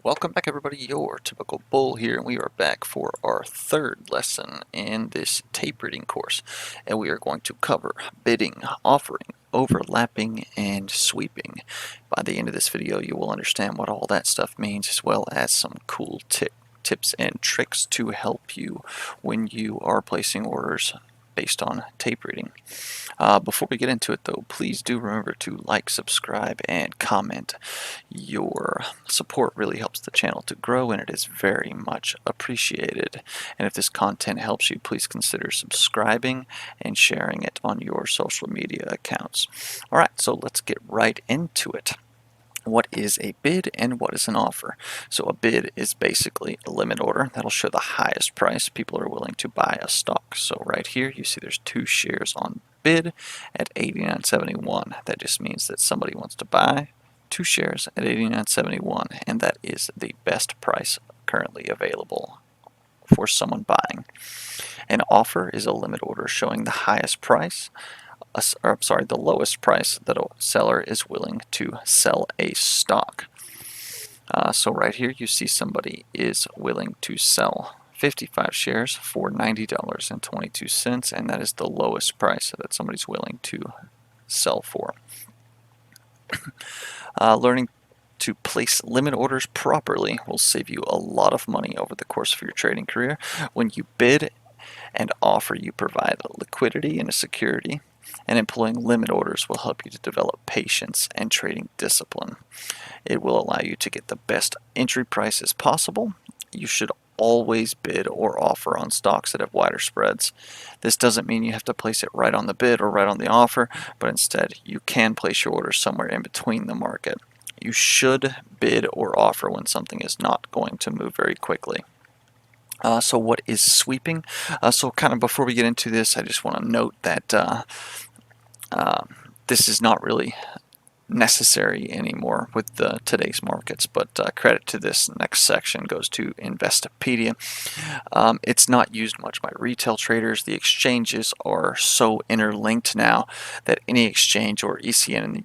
Welcome back everybody, your typical bull here, and we are back for our third lesson in this tape reading course, and we are going to cover bidding, offering, overlapping, and sweeping. By the end of this video you will understand what all that stuff means, as well as some cool tips and tricks to help you when you are placing orders based on tape reading. Before we get into it though, please do remember to like, subscribe, and comment. Your support really helps the channel to grow, and it is very much appreciated. And if this content helps you, please consider subscribing and sharing it on your social media accounts. Alright, so let's get right into it. What is a bid and what is an offer? So a bid is basically a limit order that'll show the highest price people are willing to buy a stock. So right here you see there's 2 shares on bid at $89.71. That just means that somebody wants to buy 2 shares at $89.71, and that is the best price currently available for someone buying. An offer is a limit order showing the highest price, the lowest price that a seller is willing to sell a stock. So right here you see somebody is willing to sell 55 shares for $90.22, and that is the lowest price that somebody's willing to sell for. Learning to place limit orders properly will save you a lot of money over the course of your trading career. When you bid and offer, you provide liquidity and a security, and employing limit orders will help you to develop patience and trading discipline. It will allow you to get the best entry prices possible. You should always bid or offer on stocks that have wider spreads. This doesn't mean you have to place it right on the bid or right on the offer, but instead you can place your order somewhere in between the market. You should bid or offer when something is not going to move very quickly. So what is sweeping? So kind of before we get into this, I just want to note that this is not really necessary anymore with today's markets, but credit to this next section goes to Investopedia. It's not used much by retail traders. The exchanges are so interlinked now that any exchange or ECN in the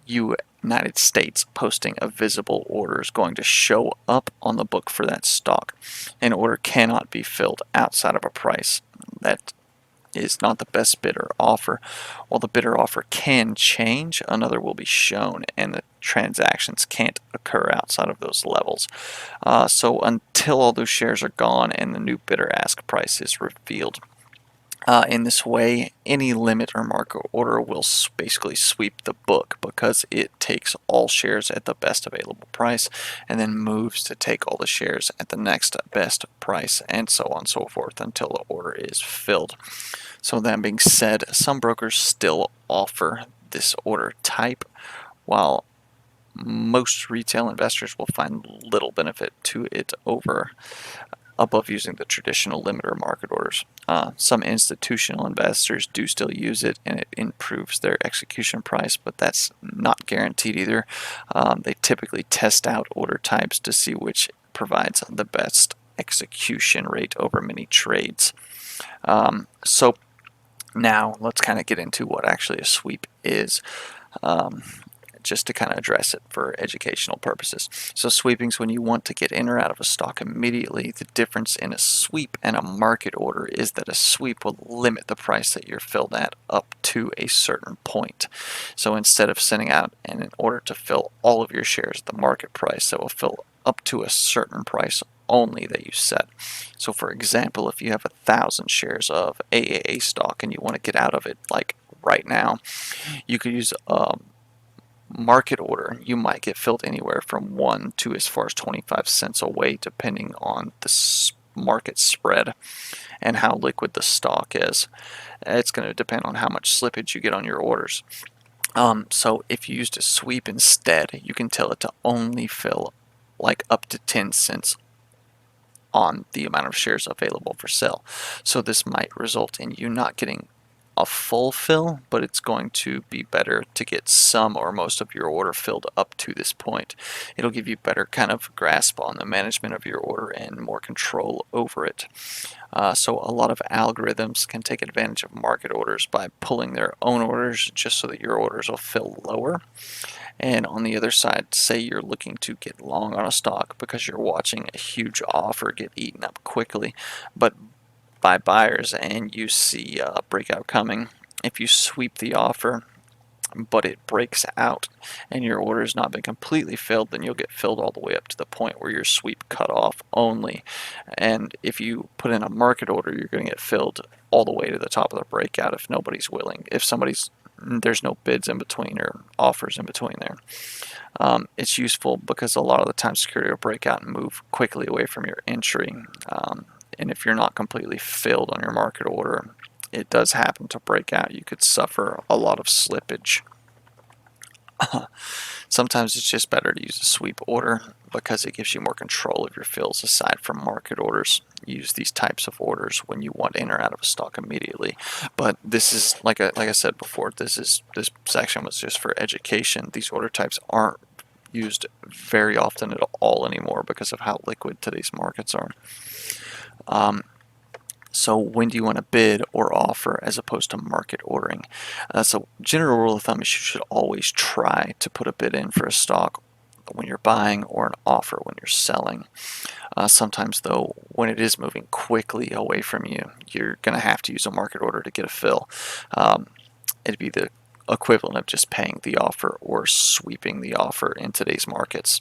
United States posting a visible order is going to show up on the book for that stock. An order cannot be filled outside of a price that is not the best bid or offer. While the bid or offer can change, another will be shown, and the transactions can't occur outside of those levels. So until all those shares are gone and the new bidder ask price is revealed. In this way, any limit or market order will basically sweep the book, because it takes all shares at the best available price and then moves to take all the shares at the next best price, and so on and so forth until the order is filled. So that being said, some brokers still offer this order type, while most retail investors will find little benefit to it above using the traditional limit or market orders. Some institutional investors do still use it, and it improves their execution price, but that's not guaranteed either. They typically test out order types to see which provides the best execution rate over many trades. So now let's kind of get into what actually a sweep is. Just to kind of address it for educational purposes. So sweeping is when you want to get in or out of a stock immediately. The difference in a sweep and a market order is that a sweep will limit the price that you're filled at up to a certain point. So instead of sending out an order to fill all of your shares at the market price, that will fill up to a certain price only that you set. So for example, if you have 1,000 shares of AAA stock and you want to get out of it like right now, you could use market order. You might get filled anywhere from 1 to as far as 25 cents away, depending on the market spread and how liquid the stock is. It's going to depend on how much slippage you get on your orders. So if you used a sweep instead, you can tell it to only fill like up to 10 cents on the amount of shares available for sale. So this might result in you not getting a full fill, but it's going to be better to get some or most of your order filled up to this point. It'll give you better kind of grasp on the management of your order and more control over it. So a lot of algorithms can take advantage of market orders by pulling their own orders just so that your orders will fill lower. And on the other side, say you're looking to get long on a stock because you're watching a huge offer get eaten up quickly, but by buyers, and you see a breakout coming. If you sweep the offer but it breaks out and your order has not been completely filled, then you'll get filled all the way up to the point where your sweep cut off only. And if you put in a market order, you're going to get filled all the way to the top of the breakout if nobody's willing. If there's no bids in between or offers in between there. It's useful because a lot of the time security will break out and move quickly away from your entry. And if you're not completely filled on your market order, it does happen to break out. You could suffer a lot of slippage. Sometimes it's just better to use a sweep order because it gives you more control of your fills aside from market orders. Use these types of orders when you want in or out of a stock immediately. But this is, like I said before, this section was just for education. These order types aren't used very often at all anymore because of how liquid today's markets are. So when do you want to bid or offer as opposed to market ordering? So general rule of thumb is you should always try to put a bid in for a stock when you're buying or an offer when you're selling. Sometimes though, when it is moving quickly away from you, you're going to have to use a market order to get a fill. It'd be the equivalent of just paying the offer or sweeping the offer in today's markets.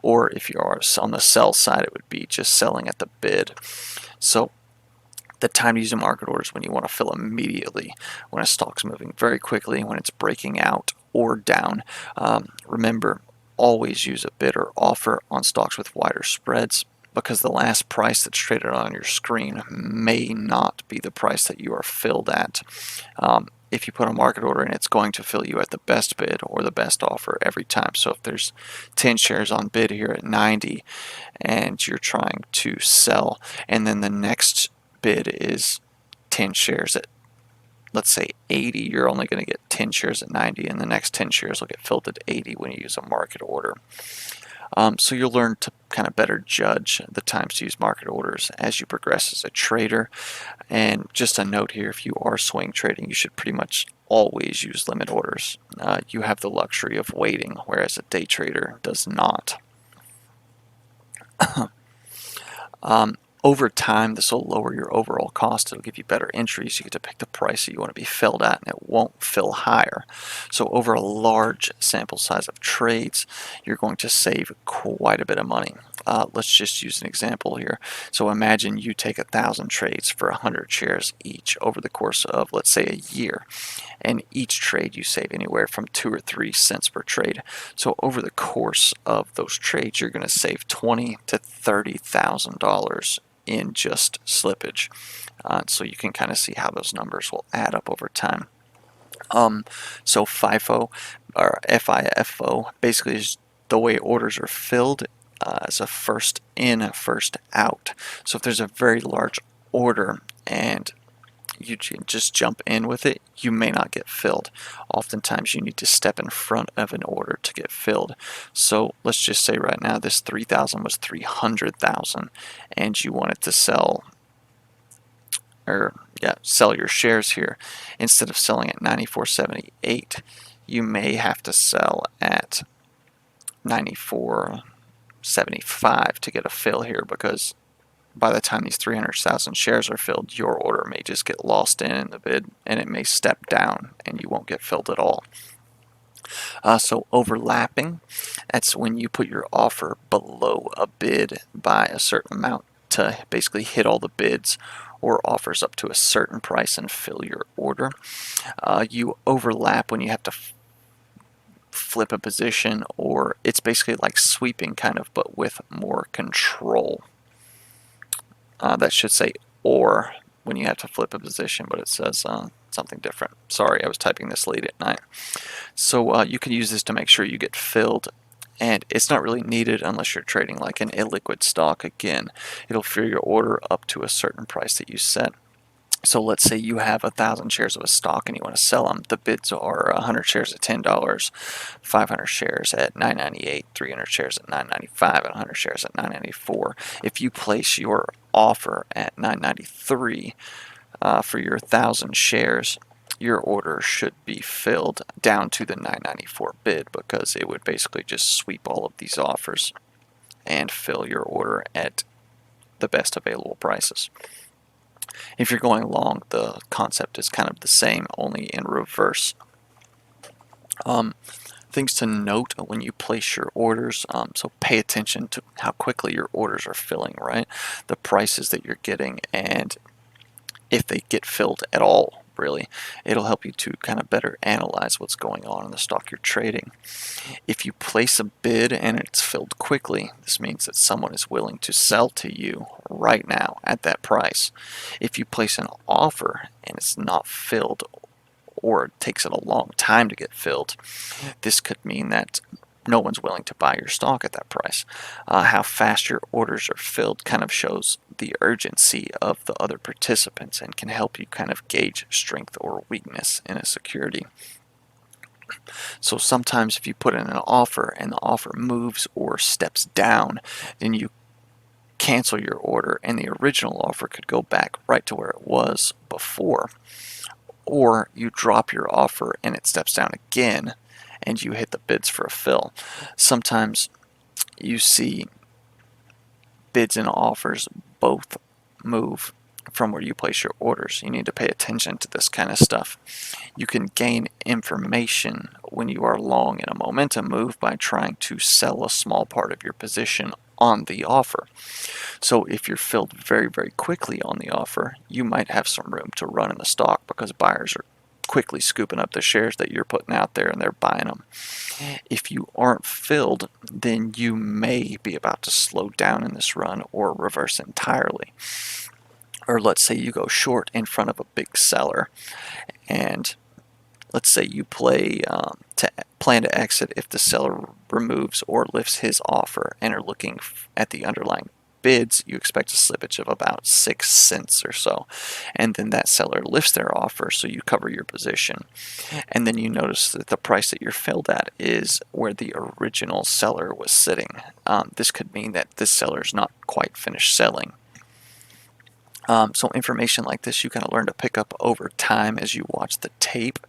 Or if you are on the sell side, it would be just selling at the bid. So the time to use a market order is when you want to fill immediately, when a stock's moving very quickly, when it's breaking out or down. Remember, always use a bid or offer on stocks with wider spreads because the last price that's traded on your screen may not be the price that you are filled at. If you put a market order in, it's going to fill you at the best bid or the best offer every time. So if there's 10 shares on bid here at 90 and you're trying to sell, and then the next bid is 10 shares at, let's say, 80, you're only going to get 10 shares at 90, and the next 10 shares will get filled at 80 when you use a market order. So you'll learn to kind of better judge the times to use market orders as you progress as a trader. And just a note here, if you are swing trading, you should pretty much always use limit orders. You have the luxury of waiting, whereas a day trader does not. Over time, this will lower your overall cost. It'll give you better entries. You get to pick the price that you want to be filled at, and it won't fill higher. So over a large sample size of trades, you're going to save quite a bit of money. Let's just use an example here. So imagine you take 1,000 trades for 100 shares each over the course of, let's say, a year. And each trade you save anywhere from 2 or 3 cents per trade. So over the course of those trades, you're going to save $20,000 to $30,000 in just slippage. So you can kind of see how those numbers will add up over time. So FIFO or FIFO basically is the way orders are filled as a first in, first out. So if there's a very large order and you just jump in with it, you may not get filled. Oftentimes you need to step in front of an order to get filled. So let's just say right now this 3,000 was 300,000 and you wanted to sell your shares here. Instead of selling at 94.78, you may have to sell at 94.75 to get a fill here, because by the time these 300,000 shares are filled, your order may just get lost in the bid and it may step down and you won't get filled at all. So overlapping, that's when you put your offer below a bid by a certain amount to basically hit all the bids or offers up to a certain price and fill your order. You overlap when you have to flip a position, or it's basically like sweeping kind of, but with more control. That should say or when you have to flip a position, but it says something different. Sorry, I was typing this late at night. So you can use this to make sure you get filled, and it's not really needed unless you're trading like an illiquid stock. Again, it'll fill your order up to a certain price that you set. So let's say you have 1,000 shares of a stock and you want to sell them. The bids are 100 shares at $10, 500 shares at $9.98, 300 shares at $9.95, and 100 shares at $9.94. If you place your offer at $9.93 for your 1,000 shares, your order should be filled down to the 994 bid, because it would basically just sweep all of these offers and fill your order at the best available prices. If you're going long, the concept is kind of the same, only in reverse. Things to note when you place your orders, so pay attention to how quickly your orders are filling, right? The prices that you're getting, and if they get filled at all, really. It'll help you to kind of better analyze what's going on in the stock you're trading. If you place a bid and it's filled quickly, this means that someone is willing to sell to you right now at that price. If you place an offer and it's not filled, or it takes it a long time to get filled, this could mean that no one's willing to buy your stock at that price. How fast your orders are filled kind of shows the urgency of the other participants and can help you kind of gauge strength or weakness in a security. So sometimes if you put in an offer and the offer moves or steps down, then you cancel your order and the original offer could go back right to where it was before. Or you drop your offer and it steps down again and you hit the bids for a fill. Sometimes you see bids and offers both move from where you place your orders. You need to pay attention to this kind of stuff. You can gain information when you are long in a momentum move by trying to sell a small part of your position on the offer. So if you're filled very, very quickly on the offer, you might have some room to run in the stock because buyers are quickly scooping up the shares that you're putting out there and they're buying them. If you aren't filled, then you may be about to slow down in this run or reverse entirely. Or let's say you go short in front of a big seller, and let's say you plan to exit if the seller removes or lifts his offer and are looking at the underlying bids. You expect a slippage of about 6 cents or so, and then that seller lifts their offer, so you cover your position, and then you notice that the price that you're filled at is where the original seller was sitting. This could mean that this seller is not quite finished selling. So information like this you kind of learn to pick up over time as you watch the tape,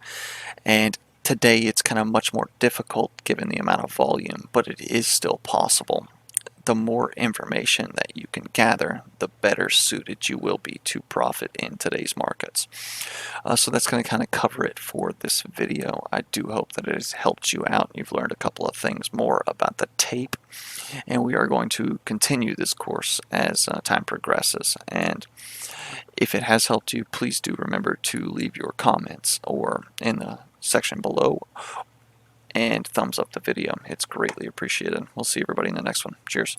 and today it's kind of much more difficult given the amount of volume, but it is still possible. The more information that you can gather, the better suited you will be to profit in today's markets. So that's going to kind of cover it for this video. I do hope that it has helped you out. You've learned a couple of things more about the tape, and we are going to continue this course as time progresses. And if it has helped you, please do remember to leave your comments or in the section below, and thumbs up the video. It's greatly appreciated. We'll see everybody in the next one. Cheers.